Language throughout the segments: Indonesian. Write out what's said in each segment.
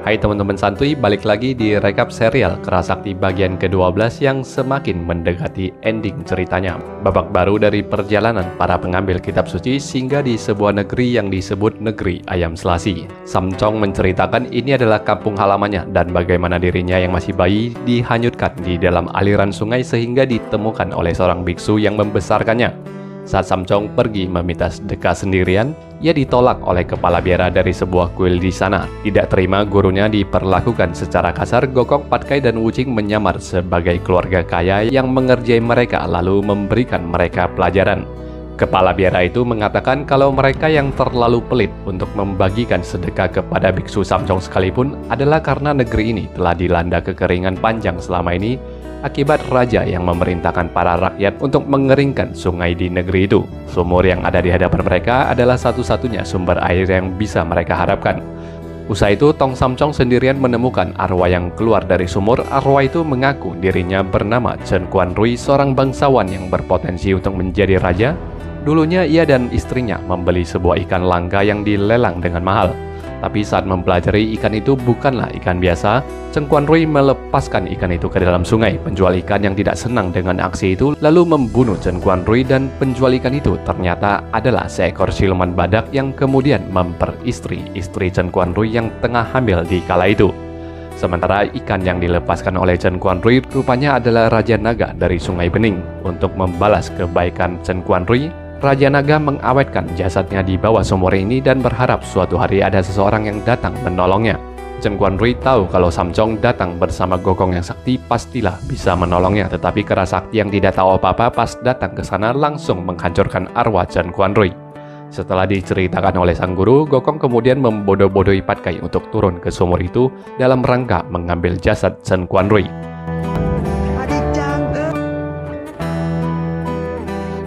Hai teman-teman santuy, balik lagi di rekap serial Kerasakti bagian ke-12 yang semakin mendekati ending ceritanya. Babak baru dari perjalanan para pengambil kitab suci singgah di sebuah negeri yang disebut Negeri Ayam Selasi. Samcong menceritakan ini adalah kampung halamannya dan bagaimana dirinya yang masih bayi dihanyutkan di dalam aliran sungai sehingga ditemukan oleh seorang biksu yang membesarkannya. Saat Samcong pergi meminta sedekah sendirian, ia ditolak oleh kepala biara dari sebuah kuil di sana. Tidak terima gurunya diperlakukan secara kasar, Gokong, Patkai, dan Wuching menyamar sebagai keluarga kaya yang mengerjai mereka lalu memberikan mereka pelajaran. Kepala biara itu mengatakan kalau mereka yang terlalu pelit untuk membagikan sedekah kepada biksu Samcong sekalipun adalah karena negeri ini telah dilanda kekeringan panjang selama ini akibat raja yang memerintahkan para rakyat untuk mengeringkan sungai di negeri itu. Sumur yang ada di hadapan mereka adalah satu-satunya sumber air yang bisa mereka harapkan. Usai itu, Tong Samcong sendirian menemukan arwah yang keluar dari sumur. Arwah itu mengaku dirinya bernama Chen Quan Rui, seorang bangsawan yang berpotensi untuk menjadi raja. Dulunya ia dan istrinya membeli sebuah ikan langka yang dilelang dengan mahal. Tapi saat mempelajari ikan itu bukanlah ikan biasa, Chen Quan Rui melepaskan ikan itu ke dalam sungai. Penjual ikan yang tidak senang dengan aksi itu lalu membunuh Chen Quan Rui, dan penjual ikan itu ternyata adalah seekor siluman badak yang kemudian memperistri istri Chen Quan Rui yang tengah hamil di kala itu. Sementara ikan yang dilepaskan oleh Chen Quan Rui rupanya adalah Raja Naga dari Sungai Bening. Untuk membalas kebaikan Chen Quan Rui, Raja Naga mengawetkan jasadnya di bawah sumur ini dan berharap suatu hari ada seseorang yang datang menolongnya. Chen Quan Rui tahu kalau Samcong datang bersama Gokong yang sakti pastilah bisa menolongnya, tetapi Kerasakti yang tidak tahu apa-apa pas datang ke sana langsung menghancurkan arwah Chen Quan Rui. Setelah diceritakan oleh sang guru, Gokong kemudian membodoh-bodohi Patkai untuk turun ke sumur itu dalam rangka mengambil jasad Chen Quan Rui.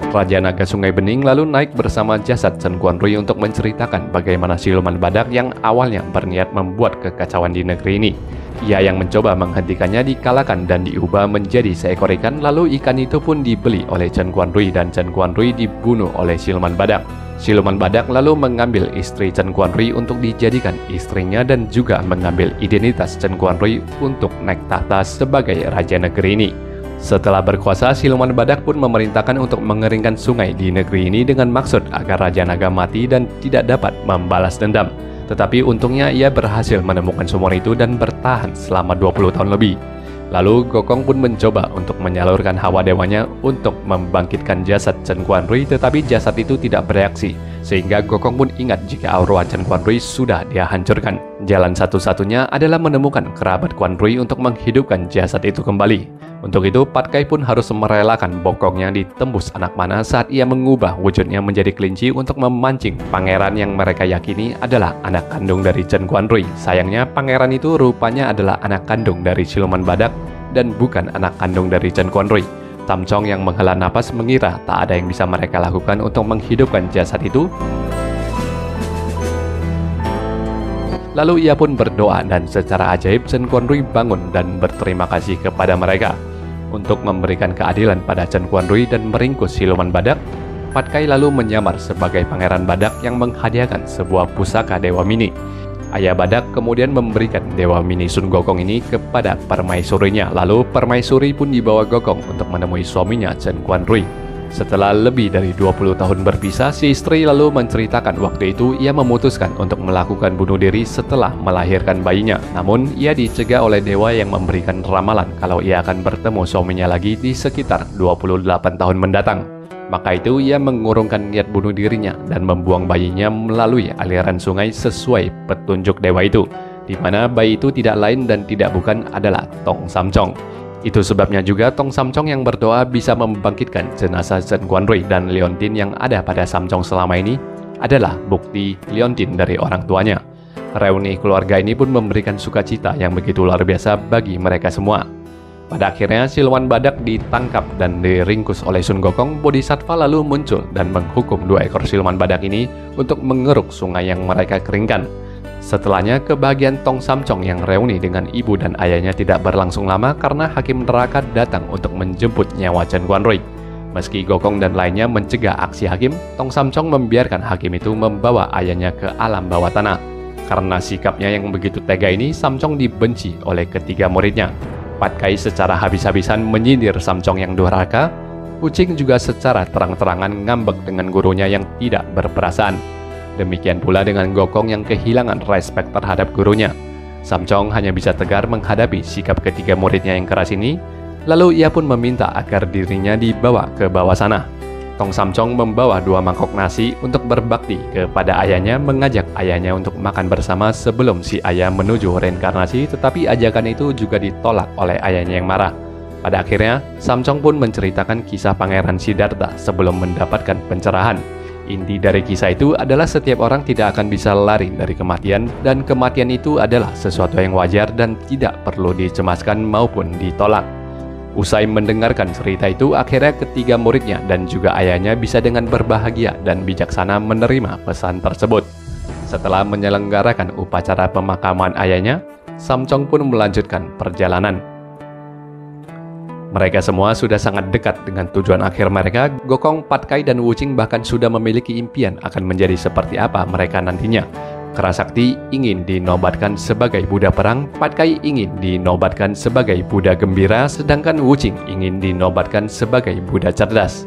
Raja Naga Sungai Bening lalu naik bersama jasad Chen Quan Rui untuk menceritakan bagaimana siluman badak yang awalnya berniat membuat kekacauan di negeri ini. Ia yang mencoba menghentikannya dikalahkan dan diubah menjadi seekor ikan, lalu ikan itu pun dibeli oleh Chen Quan Rui dan Chen Quan Rui dibunuh oleh siluman badak. Siluman badak lalu mengambil istri Chen Quan Rui untuk dijadikan istrinya dan juga mengambil identitas Chen Quan Rui untuk naik tahta sebagai raja negeri ini. Setelah berkuasa, siluman badak pun memerintahkan untuk mengeringkan sungai di negeri ini dengan maksud agar Raja Naga mati dan tidak dapat membalas dendam. Tetapi untungnya ia berhasil menemukan sumur itu dan bertahan selama 20 tahun lebih. Lalu Gokong pun mencoba untuk menyalurkan hawa dewanya untuk membangkitkan jasad Chen Quan Rui, tetapi jasad itu tidak bereaksi, sehingga Gokong pun ingat jika arwah Chen Quan Rui sudah dia hancurkan. Jalan satu-satunya adalah menemukan kerabat Quan Rui untuk menghidupkan jasad itu kembali. Untuk itu, Patkai pun harus merelakan bokongnya ditembus anak panah saat ia mengubah wujudnya menjadi kelinci untuk memancing pangeran yang mereka yakini adalah anak kandung dari Chen Quan Rui. Sayangnya, pangeran itu rupanya adalah anak kandung dari siluman badak dan bukan anak kandung dari Chen Quan Rui. Samcong yang menghela napas mengira tak ada yang bisa mereka lakukan untuk menghidupkan jasad itu. Lalu ia pun berdoa dan secara ajaib Chen Quan Rui bangun dan berterima kasih kepada mereka. Untuk memberikan keadilan pada Chen Quan Rui dan meringkus siluman badak, Patkai lalu menyamar sebagai pangeran badak yang menghadiahkan sebuah pusaka Dewa Mini. Ayah badak kemudian memberikan Dewa Mini Sun Gokong ini kepada permaisurinya. Lalu permaisuri pun dibawa Gokong untuk menemui suaminya Chen Quan Rui. Setelah lebih dari 20 tahun berpisah, si istri lalu menceritakan waktu itu ia memutuskan untuk melakukan bunuh diri setelah melahirkan bayinya. Namun, ia dicegah oleh dewa yang memberikan ramalan kalau ia akan bertemu suaminya lagi di sekitar 28 tahun mendatang. Maka itu ia mengurungkan niat bunuh dirinya dan membuang bayinya melalui aliran sungai sesuai petunjuk dewa itu, di mana bayi itu tidak lain dan tidak bukan adalah Tong Samcong. Itu sebabnya juga Tong Samcong yang berdoa bisa membangkitkan jenazah Chen Quan Rui, dan liontin yang ada pada Samcong selama ini adalah bukti liontin dari orang tuanya. Reuni keluarga ini pun memberikan sukacita yang begitu luar biasa bagi mereka semua. Pada akhirnya siluman badak ditangkap dan diringkus oleh Sun Gokong. Bodhisattva lalu muncul dan menghukum 2 ekor siluman badak ini untuk mengeruk sungai yang mereka keringkan. Setelahnya, kebahagiaan Tong Samcong yang reuni dengan ibu dan ayahnya tidak berlangsung lama karena hakim neraka datang untuk menjemput nyawa Chen Quan Rui. Meski Gokong dan lainnya mencegah aksi hakim, Tong Samcong membiarkan hakim itu membawa ayahnya ke alam bawah tanah. Karena sikapnya yang begitu tega ini, Samcong dibenci oleh ketiga muridnya. Pat Kai secara habis-habisan menyindir Samcong yang durhaka. Wuching juga secara terang-terangan ngambek dengan gurunya yang tidak berperasaan. Demikian pula dengan Gokong yang kehilangan respek terhadap gurunya. Samcong hanya bisa tegar menghadapi sikap ketiga muridnya yang keras ini. Lalu ia pun meminta agar dirinya dibawa ke bawah sana. Tong Samcong membawa 2 mangkok nasi untuk berbakti kepada ayahnya, mengajak ayahnya untuk makan bersama sebelum si ayah menuju reinkarnasi, tetapi ajakan itu juga ditolak oleh ayahnya yang marah. Pada akhirnya, Samcong pun menceritakan kisah Pangeran Siddhartha sebelum mendapatkan pencerahan. Inti dari kisah itu adalah setiap orang tidak akan bisa lari dari kematian, dan kematian itu adalah sesuatu yang wajar dan tidak perlu dicemaskan maupun ditolak. Usai mendengarkan cerita itu, akhirnya ketiga muridnya dan juga ayahnya bisa dengan berbahagia dan bijaksana menerima pesan tersebut. Setelah menyelenggarakan upacara pemakaman ayahnya, Samcong pun melanjutkan perjalanan. Mereka semua sudah sangat dekat dengan tujuan akhir mereka. Gokong, Pat Kai, dan Wuching bahkan sudah memiliki impian akan menjadi seperti apa mereka nantinya. Kerasakti ingin dinobatkan sebagai Buddha perang, Pat Kai ingin dinobatkan sebagai Buddha gembira, sedangkan Wuching ingin dinobatkan sebagai Buddha cerdas.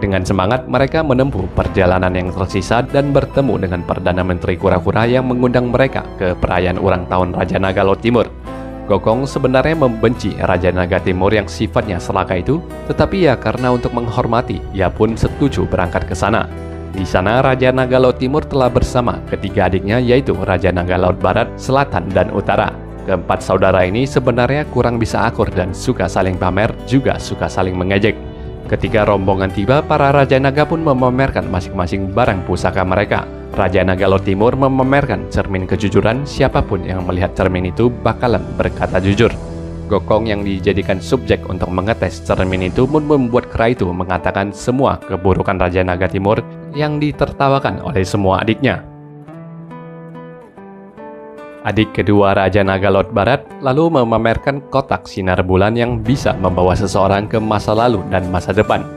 Dengan semangat, mereka menempuh perjalanan yang tersisa dan bertemu dengan Perdana Menteri Kura-Kura yang mengundang mereka ke perayaan ulang tahun Raja Naga Laut Timur. Gokong sebenarnya membenci Raja Naga Timur yang sifatnya selaka itu, tetapi ya karena untuk menghormati, ia pun setuju berangkat ke sana. Di sana, Raja Naga Laut Timur telah bersama ketiga adiknya, yaitu Raja Naga Laut Barat, Selatan, dan Utara. Keempat saudara ini sebenarnya kurang bisa akur dan suka saling pamer, juga suka saling mengejek. Ketika rombongan tiba, para Raja Naga pun memamerkan masing-masing barang pusaka mereka. Raja Naga Laut Timur memamerkan cermin kejujuran, siapapun yang melihat cermin itu bakalan berkata jujur. Gokong yang dijadikan subjek untuk mengetes cermin itu pun membuat kera itu mengatakan semua keburukan Raja Naga Timur yang ditertawakan oleh semua adiknya. Adik kedua Raja Naga Laut Barat lalu memamerkan kotak sinar bulan yang bisa membawa seseorang ke masa lalu dan masa depan.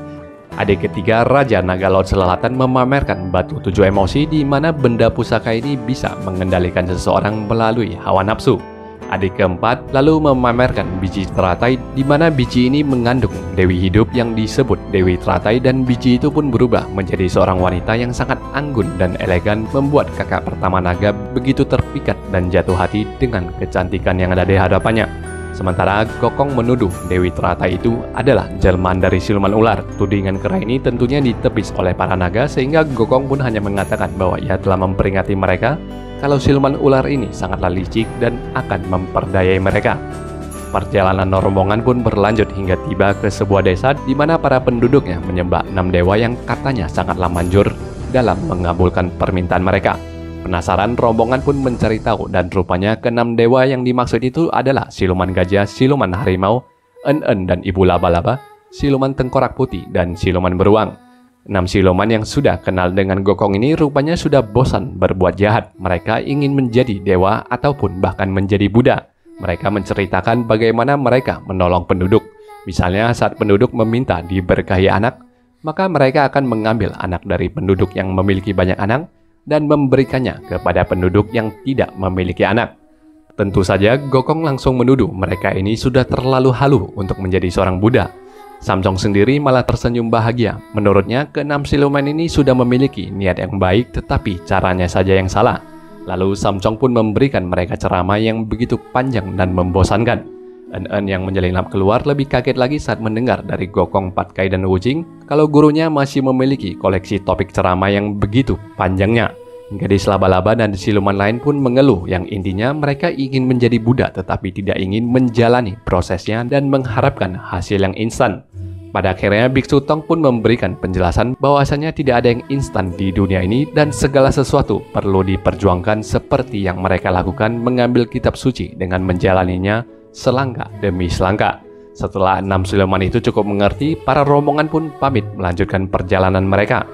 Adik ketiga Raja Naga Laut Selatan memamerkan batu 7 emosi, di mana benda pusaka ini bisa mengendalikan seseorang melalui hawa nafsu. Adik keempat lalu memamerkan biji teratai, di mana biji ini mengandung dewi hidup yang disebut Dewi Teratai, dan biji itu pun berubah menjadi seorang wanita yang sangat anggun dan elegan, membuat kakak pertama naga begitu terpikat dan jatuh hati dengan kecantikan yang ada di hadapannya. Sementara Gokong menuduh Dewi Teratai itu adalah jelmaan dari siluman ular. Tudingan kera ini tentunya ditepis oleh para naga, sehingga Gokong pun hanya mengatakan bahwa ia telah memperingati mereka kalau siluman ular ini sangatlah licik dan akan memperdayai mereka. Perjalanan rombongan pun berlanjut hingga tiba ke sebuah desa di mana para penduduknya menyembah 6 dewa yang katanya sangatlah manjur dalam mengabulkan permintaan mereka. Penasaran, rombongan pun mencari tahu, dan rupanya ke-6 dewa yang dimaksud itu adalah siluman gajah, siluman harimau, en-en dan ibu laba-laba, siluman tengkorak putih, dan siluman beruang. 6 siluman yang sudah kenal dengan Gokong ini rupanya sudah bosan berbuat jahat. Mereka ingin menjadi dewa ataupun bahkan menjadi Buddha. Mereka menceritakan bagaimana mereka menolong penduduk. Misalnya saat penduduk meminta diberkahi anak, maka mereka akan mengambil anak dari penduduk yang memiliki banyak anak dan memberikannya kepada penduduk yang tidak memiliki anak. Tentu saja Gokong langsung menuduh mereka ini sudah terlalu halu untuk menjadi seorang Buddha. Samcong sendiri malah tersenyum bahagia. Menurutnya, ke-6 siluman ini sudah memiliki niat yang baik, tetapi caranya saja yang salah. Lalu Samcong pun memberikan mereka ceramah yang begitu panjang dan membosankan. En-en yang menyelinap keluar lebih kaget lagi saat mendengar dari Gokong, Pat Kai, dan Wuching kalau gurunya masih memiliki koleksi topik ceramah yang begitu panjangnya. Gadis laba-laba dan siluman lain pun mengeluh, yang intinya mereka ingin menjadi Buddha tetapi tidak ingin menjalani prosesnya dan mengharapkan hasil yang instan. Pada akhirnya Biksu Tong pun memberikan penjelasan bahwasanya tidak ada yang instan di dunia ini dan segala sesuatu perlu diperjuangkan, seperti yang mereka lakukan mengambil kitab suci dengan menjalaninya selangkah demi selangkah. Setelah 6 siluman itu cukup mengerti, para rombongan pun pamit melanjutkan perjalanan mereka.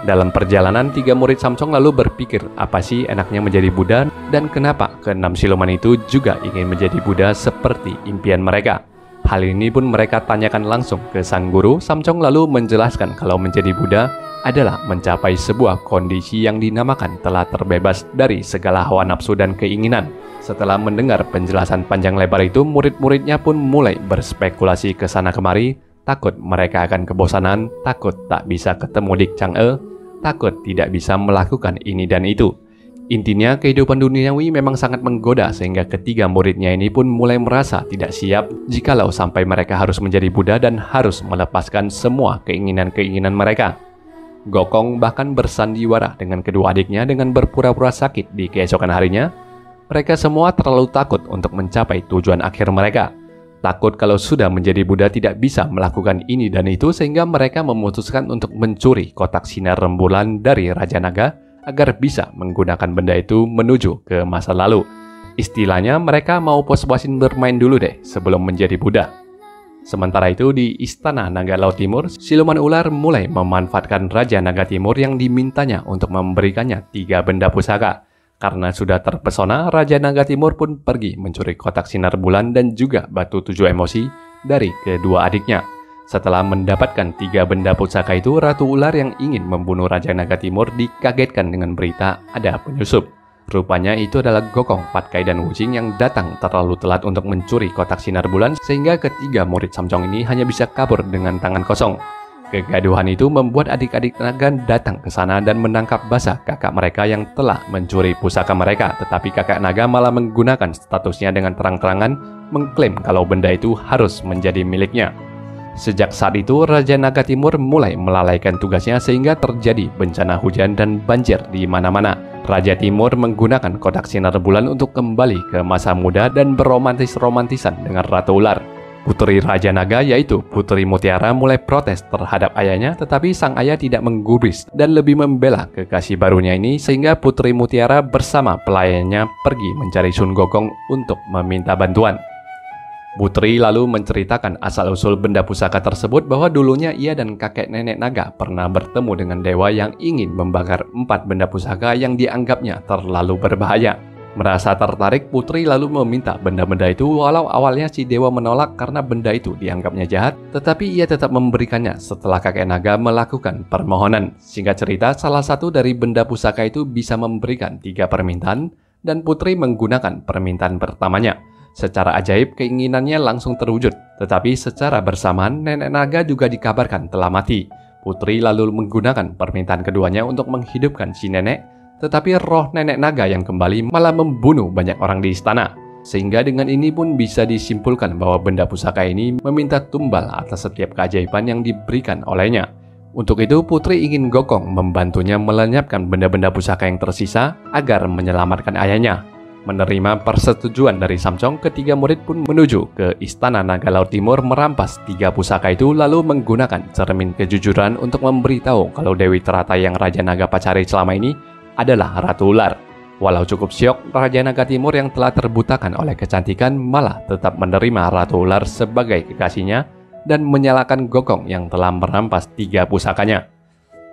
Dalam perjalanan, 3 murid Samcong lalu berpikir apa sih enaknya menjadi Buddha dan kenapa ke-6 siluman itu juga ingin menjadi Buddha seperti impian mereka. Hal ini pun mereka tanyakan langsung ke sang guru. Samcong lalu menjelaskan kalau menjadi Buddha adalah mencapai sebuah kondisi yang dinamakan telah terbebas dari segala hawa nafsu dan keinginan. Setelah mendengar penjelasan panjang lebar itu, murid-muridnya pun mulai berspekulasi ke sana kemari, takut mereka akan kebosanan, takut tak bisa ketemu Dik Chang'e, takut tidak bisa melakukan ini dan itu. Intinya, kehidupan duniawi memang sangat menggoda sehingga ketiga muridnya ini pun mulai merasa tidak siap jikalau sampai mereka harus menjadi Buddha dan harus melepaskan semua keinginan-keinginan mereka. Gokong bahkan bersandiwara dengan kedua adiknya dengan berpura-pura sakit di keesokan harinya. Mereka semua terlalu takut untuk mencapai tujuan akhir mereka. Takut kalau sudah menjadi Buddha tidak bisa melakukan ini dan itu sehingga mereka memutuskan untuk mencuri kotak sinar rembulan dari Raja Naga agar bisa menggunakan benda itu menuju ke masa lalu. Istilahnya mereka mau puas-puasin bermain dulu deh sebelum menjadi Buddha. Sementara itu di Istana Naga Laut Timur, siluman ular mulai memanfaatkan Raja Naga Timur yang dimintanya untuk memberikannya 3 benda pusaka. Karena sudah terpesona, Raja Naga Timur pun pergi mencuri kotak sinar bulan dan juga batu 7 emosi dari kedua adiknya. Setelah mendapatkan 3 benda pusaka itu, Ratu Ular yang ingin membunuh Raja Naga Timur dikagetkan dengan berita ada penyusup. Rupanya itu adalah Gokong, Patkai, dan Wuching yang datang terlalu telat untuk mencuri kotak sinar bulan sehingga ketiga murid Samcong ini hanya bisa kabur dengan tangan kosong. Kegaduhan itu membuat adik-adik naga datang ke sana dan menangkap basah kakak mereka yang telah mencuri pusaka mereka. Tetapi kakak naga malah menggunakan statusnya dengan terang-terangan mengklaim kalau benda itu harus menjadi miliknya. Sejak saat itu, Raja Naga Timur mulai melalaikan tugasnya sehingga terjadi bencana hujan dan banjir di mana-mana. Raja Timur menggunakan kotak sinar bulan untuk kembali ke masa muda dan beromantis-romantisan dengan Ratu Ular. Putri Raja Naga yaitu Putri Mutiara mulai protes terhadap ayahnya, tetapi sang ayah tidak menggubris dan lebih membela kekasih barunya ini sehingga Putri Mutiara bersama pelayannya pergi mencari Sun Gokong untuk meminta bantuan. Putri lalu menceritakan asal-usul benda pusaka tersebut bahwa dulunya ia dan kakek nenek naga pernah bertemu dengan dewa yang ingin membakar 4 benda pusaka yang dianggapnya terlalu berbahaya. Merasa tertarik, Putri lalu meminta benda-benda itu walau awalnya si dewa menolak karena benda itu dianggapnya jahat, tetapi ia tetap memberikannya setelah kakek naga melakukan permohonan. Singkat cerita, salah satu dari benda pusaka itu bisa memberikan 3 permintaan dan Putri menggunakan permintaan pertamanya. Secara ajaib, keinginannya langsung terwujud, tetapi secara bersamaan nenek naga juga dikabarkan telah mati. Putri lalu menggunakan permintaan keduanya untuk menghidupkan si nenek, tetapi roh nenek naga yang kembali malah membunuh banyak orang di istana. Sehingga dengan ini pun bisa disimpulkan bahwa benda pusaka ini meminta tumbal atas setiap keajaiban yang diberikan olehnya. Untuk itu, Putri ingin Gokong membantunya melenyapkan benda-benda pusaka yang tersisa agar menyelamatkan ayahnya. Menerima persetujuan dari Samcong, ketiga murid pun menuju ke Istana Naga Laut Timur merampas 3 pusaka itu lalu menggunakan cermin kejujuran untuk memberitahu kalau Dewi Teratai yang Raja Naga pacari selama ini adalah Ratu Ular. Walau cukup syok, Raja Naga Timur yang telah terbutakan oleh kecantikan malah tetap menerima Ratu Ular sebagai kekasihnya dan menyalahkan Gokong yang telah merampas 3 pusakanya.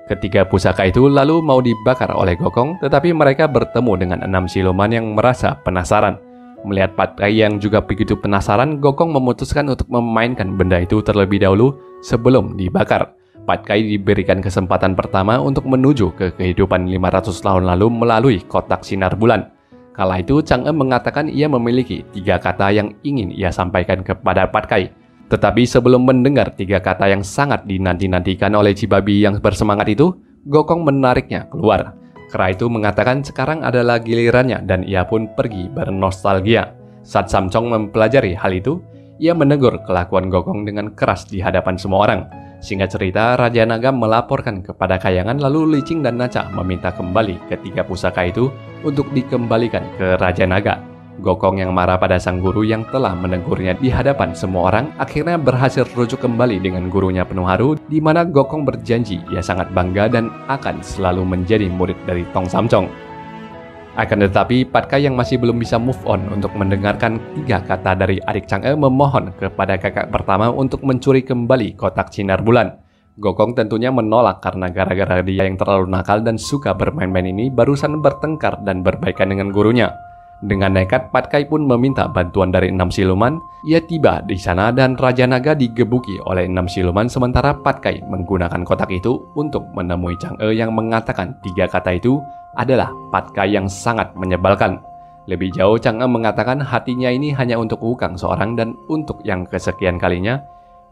Ketiga pusaka itu lalu mau dibakar oleh Gokong, tetapi mereka bertemu dengan 6 siluman yang merasa penasaran. Melihat Patkai yang juga begitu penasaran, Gokong memutuskan untuk memainkan benda itu terlebih dahulu sebelum dibakar. Patkai diberikan kesempatan pertama untuk menuju ke kehidupan 500 tahun lalu melalui kotak sinar bulan. Kala itu, Chang'e mengatakan ia memiliki 3 kata yang ingin ia sampaikan kepada Patkai. Tetapi sebelum mendengar 3 kata yang sangat dinanti-nantikan oleh si babi yang bersemangat itu, Gokong menariknya keluar. Kera itu mengatakan sekarang adalah gilirannya dan ia pun pergi bernostalgia. Saat Samcong mempelajari hal itu, ia menegur kelakuan Gokong dengan keras di hadapan semua orang. Singkat cerita, Raja Naga melaporkan kepada Kayangan lalu Licing dan Naca meminta kembali ketiga pusaka itu untuk dikembalikan ke Raja Naga. Gokong yang marah pada sang guru yang telah menegurnya di hadapan semua orang akhirnya berhasil rujuk kembali dengan gurunya penuh haru, di mana Gokong berjanji ia sangat bangga dan akan selalu menjadi murid dari Tong Samcong. Akan tetapi, Patkai yang masih belum bisa move on untuk mendengarkan 3 kata dari adik Chang'e memohon kepada kakak pertama untuk mencuri kembali kotak sinar bulan. Gokong tentunya menolak karena gara-gara dia yang terlalu nakal dan suka bermain-main ini barusan bertengkar dan berbaikan dengan gurunya. Dengan nekat, Patkai pun meminta bantuan dari 6 siluman. Ia tiba di sana dan Raja Naga digebuki oleh 6 siluman, sementara Patkai menggunakan kotak itu untuk menemui Chang'e yang mengatakan 3 kata itu adalah Patkai yang sangat menyebalkan. Lebih jauh, Chang'e mengatakan hatinya ini hanya untuk Wukang seorang dan untuk yang kesekian kalinya.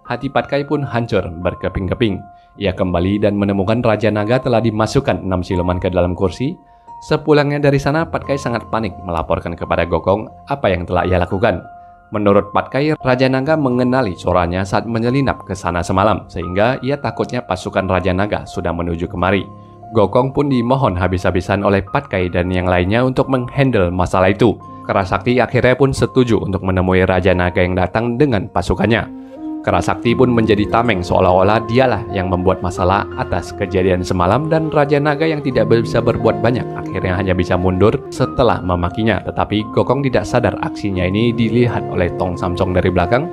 Hati Patkai pun hancur berkeping-keping. Ia kembali dan menemukan Raja Naga telah dimasukkan 6 siluman ke dalam kursi. Sepulangnya dari sana, Patkai sangat panik melaporkan kepada Gokong apa yang telah ia lakukan. Menurut Patkai, Raja Naga mengenali suaranya saat menyelinap ke sana semalam, sehingga ia takutnya pasukan Raja Naga sudah menuju kemari. Gokong pun dimohon habis-habisan oleh Patkai dan yang lainnya untuk menghandle masalah itu. Kerasakti akhirnya pun setuju untuk menemui Raja Naga yang datang dengan pasukannya. Kerasakti pun menjadi tameng seolah-olah dialah yang membuat masalah atas kejadian semalam dan Raja Naga yang tidak bisa berbuat banyak akhirnya hanya bisa mundur setelah memakinya. Tetapi Gokong tidak sadar aksinya ini dilihat oleh Tong Samsong dari belakang.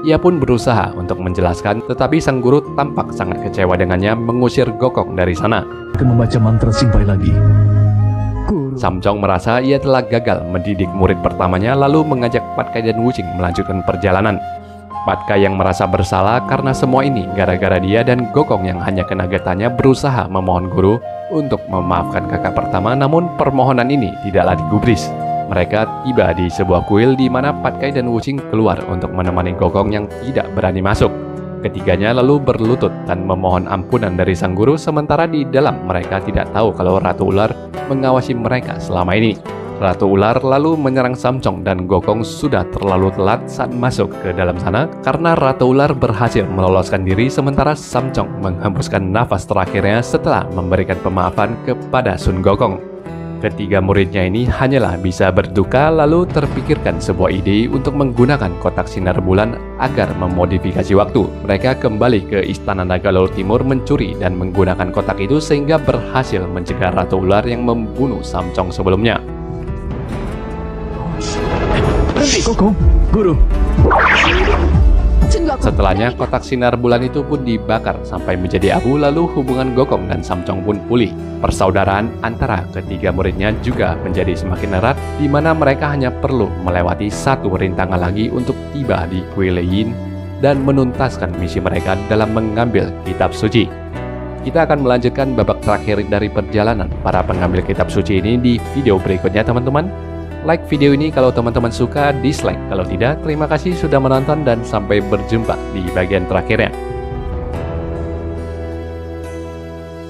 Ia pun berusaha untuk menjelaskan, tetapi sang guru tampak sangat kecewa dengannya, mengusir Gokong dari sana. Akan membaca mantra simpai lagi. Samcong merasa ia telah gagal mendidik murid pertamanya, lalu mengajak Patkai dan Wuching melanjutkan perjalanan. Patkai yang merasa bersalah karena semua ini gara-gara dia, dan Gokong yang hanya kena getahnya berusaha memohon guru untuk memaafkan kakak pertama, namun permohonan ini tidaklah digubris. Mereka tiba di sebuah kuil di mana Patkai dan Wuching keluar untuk menemani Gokong yang tidak berani masuk. Ketiganya lalu berlutut dan memohon ampunan dari sang guru, sementara di dalam mereka tidak tahu kalau Ratu Ular mengawasi mereka selama ini. Ratu Ular lalu menyerang Samcong dan Gokong sudah terlalu telat saat masuk ke dalam sana karena Ratu Ular berhasil meloloskan diri, sementara Samcong menghembuskan nafas terakhirnya setelah memberikan pemaafan kepada Sun Gokong. Ketiga muridnya ini hanyalah bisa berduka, lalu terpikirkan sebuah ide untuk menggunakan kotak sinar bulan agar memodifikasi waktu. Mereka kembali ke Istana Naga Laut Timur mencuri dan menggunakan kotak itu sehingga berhasil mencegah Ratu Ular yang membunuh Samcong sebelumnya. Berhenti, Gokong, guru. Setelahnya, kotak sinar bulan itu pun dibakar sampai menjadi abu, lalu hubungan Gokong dan Samcong pun pulih. Persaudaraan antara ketiga muridnya juga menjadi semakin erat, di mana mereka hanya perlu melewati satu rintangan lagi untuk tiba di kuil Yin dan menuntaskan misi mereka dalam mengambil kitab suci. Kita akan melanjutkan babak terakhir dari perjalanan para pengambil kitab suci ini di video berikutnya, teman-teman. Like video ini kalau teman-teman suka, dislike kalau tidak. Terima kasih sudah menonton dan sampai berjumpa di bagian terakhirnya.